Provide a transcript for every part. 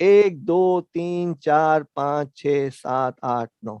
1 2 3 4 5 6 7 8 9,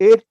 1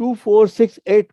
2 4 6 8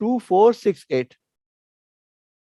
2 4 6 8,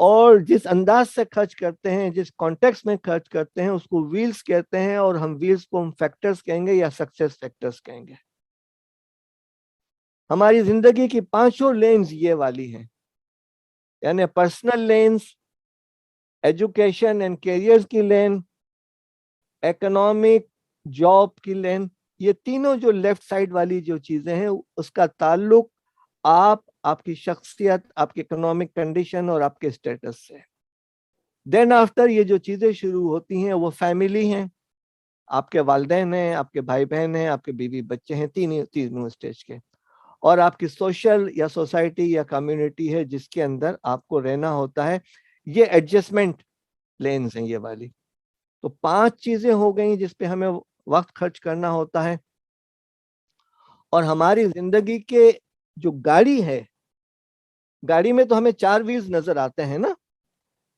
اور جس انداز سے خرچ کرتے ہیں، جس کانٹیکس میں خرچ کرتے ہیں، اس کو ویلز کہتے ہیں، اور ہم ویلز کو ہم فیکٹرز کہیں گے یا سکسیس فیکٹرز کہیں گے۔ ہماری زندگی کی پانچوں لینز یہ والی ہیں، یعنی personal lanes, education and career کی لین، اکنامک، جاب کی لین، یہ تینوں جو لیفٹ سائڈ والی جو چیزیں ہیں اس کا تعلق آپ کی شخصیت، آپ کی اکنامک کنڈیشن اور آپ کے اسٹیٹس سے۔ دین آفٹر یہ جو چیزیں شروع ہوتی ہیں وہ فیملی ہیں، آپ کے والدین ہیں، آپ کے بھائی بہن ہیں، آپ کے بیوی بچے ہیں، تینوں اسٹیج کے، اور آپ کی سوشل یا سوسائٹی یا کمیونٹی ہے جس کے اندر آپ کو رہنا ہوتا ہے۔ یہ ایڈجسٹمنٹ لینز ہیں یہ والی۔ تو 5 چیزیں ہو گئیں جس پہ ہمیں وقت خرچ کرنا ہوتا ہے۔ اور ہماری زندگی کے جو گاڑی ہے، گاڑی میں تو ہمیں 4 ویلز نظر آتے ہیں نا،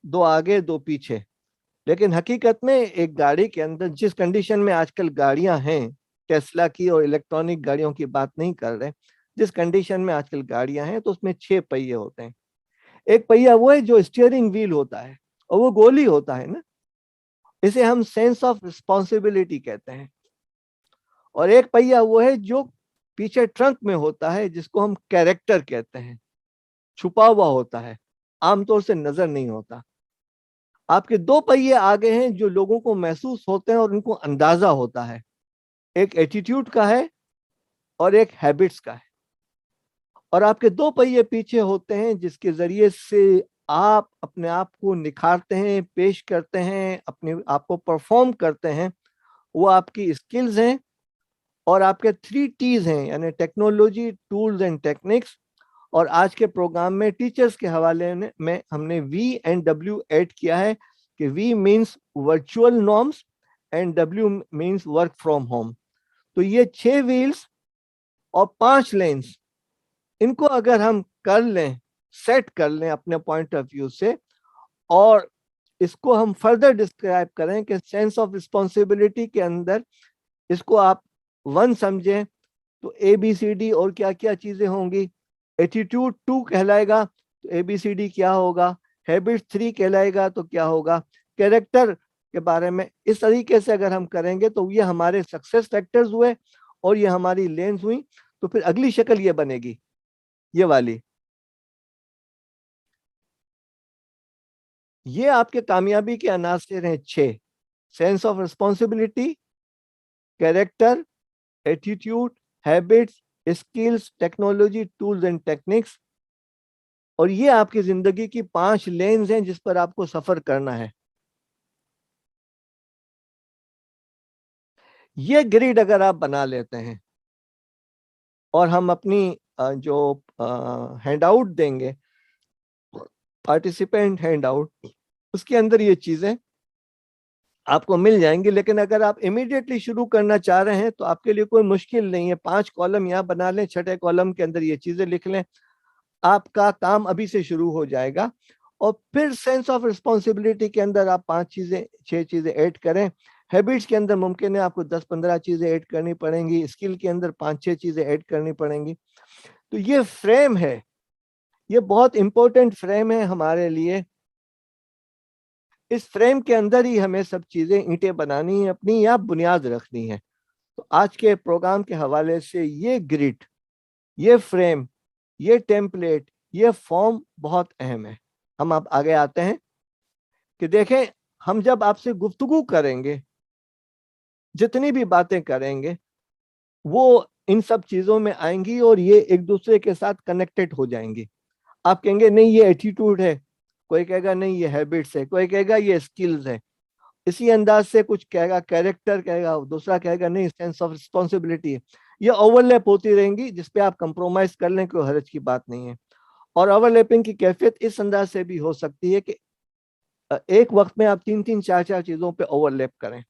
2 آگے 2 پیچھے، لیکن حقیقت میں ایک گاڑی کے اندر جس کنڈیشن میں آج کل گاڑیاں ہیں، ٹیسلا کی اور الیکٹرانک گاڑیوں کی بات نہیں کر رہے، جس کنڈیشن میں آج کل گاڑیاں ہیں تو اس میں 6 پہیے ہوتے ہیں۔ ایک پہیہ وہ ہے جو اسٹیئرنگ ویل ہوتا ہے اور وہ گولی ہوتا ہے نا، اسے ہم سینس آف رسپانسبلٹی کہتے ہیں۔ اور ایک پہیہ وہ ہے جو پیچھے ٹرنک میں ہوتا ہے جس کو ہم کیریکٹر کہتے ہیں، چھپا ہوا ہوتا ہے، عام طور سے نظر نہیں ہوتا۔ آپ کے 2 پہیے آگے ہیں جو لوگوں کو محسوس ہوتے ہیں اور ان کو اندازہ ہوتا ہے، ایک ایٹیٹیوڈ کا ہے اور ایک ہیبٹس کا ہے۔ اور آپ کے 2 پہیے پیچھے ہوتے ہیں جس کے ذریعے سے آپ اپنے آپ کو نکھارتے ہیں، پیش کرتے ہیں، اپنے آپ کو پرفارم کرتے ہیں، وہ آپ کی اسکلز ہیں اور آپ کے 3 T's ہیں، یعنی ٹیکنالوجی، ٹولز اینڈ ٹیکنکس۔ اور آج کے پروگرام میں ٹیچرز کے حوالے میں ہم نے وی اینڈ ڈبلیو ایڈ کیا ہے کہ V means virtual norms and W means work from home. تو یہ 6 ویلز اور 5 لینز، ان کو اگر ہم کر لیں، سیٹ کر لیں اپنے پوائنٹ آف ویو سے، اور اس کو ہم فردر ڈسکرائب کریں کہ سینس آف رسپانسبلٹی کے اندر اس کو آپ 1 سمجھیں تو اے بی سی ڈی اور کیا کیا چیزیں ہوں گی، ایٹیٹیوڈ 2 کہلائے گا تو اے بی سی ڈی کیا ہوگا، ہیبٹ 3 کہلائے گا تو کیا ہوگا، کیریکٹر کے بارے میں اس طریقے سے اگر ہم کریں گے تو یہ ہمارے سکسیس فیکٹرز ہوئے اور یہ ہماری لینز ہوئی۔ تو پھر اگلی شکل یہ بنے گی، یہ والی، یہ آپ کے کامیابی کے عناصر ہیں 6: sense of responsibility, character, attitude, habits, skills, technology, tools and techniques. اور یہ آپ کی زندگی کی 5 لینز ہیں جس پر آپ کو سفر کرنا ہے۔ یہ گریڈ اگر آپ بنا لیتے ہیں اور ہم اپنی جو ہینڈ آؤٹ دیں گے، پارٹیسپینٹ ہینڈ آؤٹ، اس کے اندر یہ چیزیں آپ کو مل جائیں گی۔ لیکن اگر آپ امیڈیٹلی شروع کرنا چاہ رہے ہیں تو آپ کے لیے کوئی مشکل نہیں ہے، 5 کالم یہاں بنا لیں، 6 کالم کے اندر یہ چیزیں لکھ لیں، آپ کا کام ابھی سے شروع ہو جائے گا۔ اور پھر سینس آف رسپانسبلٹی کے اندر آپ 6 چیزیں ایڈ کریں، ہیبٹس کے اندر ممکن ہے آپ کو 10-15 چیزیں ایڈ کرنی پڑیں گی، اسکل کے اندر 5-6 چیزیں ایڈ کرنی پڑیں گی۔ تو یہ فریم ہے، یہ بہت امپورٹنٹ فریم ہے ہمارے لیے۔ اس فریم کے اندر ہی ہمیں سب چیزیں اینٹیں بنانی ہیں اپنی، یا بنیاد رکھنی ہے۔ تو آج کے پروگرام کے حوالے سے یہ گریڈ، یہ فریم، یہ ٹیمپلیٹ، یہ فارم بہت اہم ہے۔ ہم اب آگے آتے ہیں کہ دیکھیں، ہم جب آپ سے گفتگو کریں گے، جتنی بھی باتیں کریں گے، وہ ان سب چیزوں میں آئیں گی اور یہ ایک دوسرے کے ساتھ کنیکٹڈ ہو جائیں گی۔ آپ کہیں گے نہیں یہ ایٹیٹیوڈ ہے، کوئی کہے گا نہیں یہ ہیبٹس ہے، کوئی کہے گا یہ اسکلز ہے، اسی انداز سے کچھ کہے گا کیریکٹر کہے گا، دوسرا کہے گا نہیں سینس آف رسپانسبلٹی ہے۔ یہ اوور لیپ ہوتی رہیں گی جس پہ آپ کمپرومائز کر لیں، کوئی حرج کی بات نہیں ہے۔ اور اوور لیپنگ کی کیفیت اس انداز سے بھی ہو سکتی ہے کہ ایک وقت میں آپ 3-4 چیزوں پہ اوور لیپ کریں۔